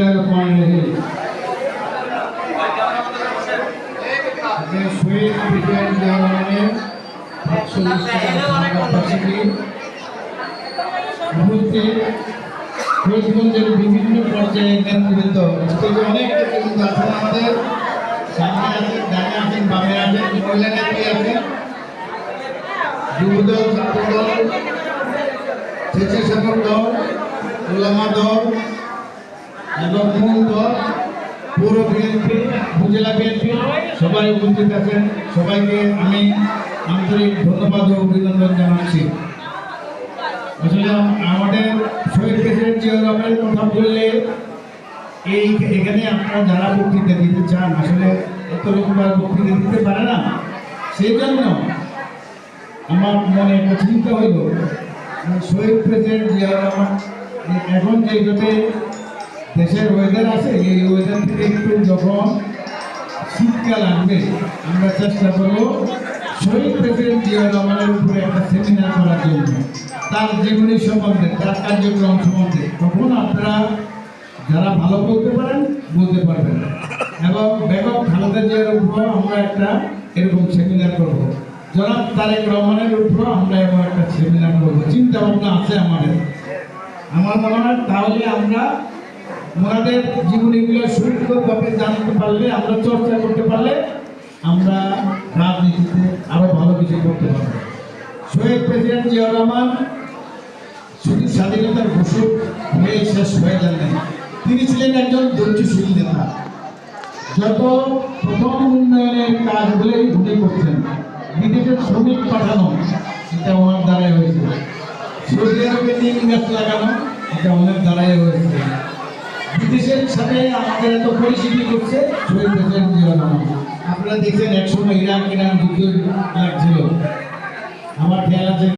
বিসমিল্লাহিররহমানিররহিম। শহীদ president Zia রহমানের ৪৫তম বার্ষিকী উপস্থিত ফরিদগঞ্জের বিভিন্ন পর্যায়ের নেতৃবৃন্দ, অনেক নেতৃবৃন্দ আছেন আমাদের, সামনে আছেন, ডানে আছেন, বামে আছেন, মহিলা নেত্রী আছেন, যুবদল, ছাত্রদল, স্বেচ্ছাসেবক দল, ওলামা দল এবং মূল দল, পৌর বিএনপি, উপজেলা বিএনপি সবাই উপস্থিত আছেন। সবাইকে আমি আন্তরিক ধন্যবাদ ও অভিনন্দন জানাচ্ছি। আসলে আমাদের শহীদ প্রেসিডেন্ট জিয়া রহমানের কথা বললে এখানে আপনারা যারা বক্তৃতা দিতে চান, আসলে এত লোকরা বক্তৃতা দিতে পারে না। সেই জন্য আমার মনে একটা চিন্তা হইল, শহীদ প্রেসিডেন্ট জিয়া রহমান এখন যেভাবে দেশের ওয়েদার আছে, এই ওয়েদার থেকে একটু যখন শীতকাল আসবে, আমরা চেষ্টা করব শহীদ প্রেসিডেন্ট জিয়া রহমানের উপরে একটা সেমিনার করার জন্য, তার জীবনী সম্বন্ধে, তার কার্যক্রম সম্বন্ধে। তখন আপনারা যারা ভালো বলতে পারেন বলতে পারবেন, এবং বেগম খালেদা জিয়ার উপরও আমরা একটা এরকম সেমিনার করব, জনাব তারেক রহমানের উপরও আমরা এরকম একটা সেমিনার করবো। চিন্তা ভাবনা আছে আমাদের। আমার মনে হয় তাহলে আমরা ওনাদের জীবনীগুলো সুন্দরভাবে জানতে পারলে, আমরা চর্চা করতে পারলে, আমরা রাজনীতিতে আরো ভালো কিছু করতে পারবো। শহীদ প্রেসিডেন্ট জিয়া রহমান শুধু স্বাধীনতার ঘোষক হয়ে শেষ হয়ে যান নাই, তিনি ছিলেন একজন ধৈর্যশীল নেতা। যত প্রথম উন্নয়নের কাজগুলোই উনি করতেন। বিদেশের শ্রমিক পাঠানো, এটা ওনার দ্বারাই হয়েছিল। সৌদি আরবে নিম গাছ লাগানো, এটা ওনার দ্বারাই হয়েছিল। বিদেশের সাথে আমাদের এত পরিচিতি করছে শহীদ প্রেসিডেন্ট জিয়া রহমান। আপনারা দেখছেন একসময় ইরান যুদ্ধ লাগছিল, আমার খেয়াল আছে।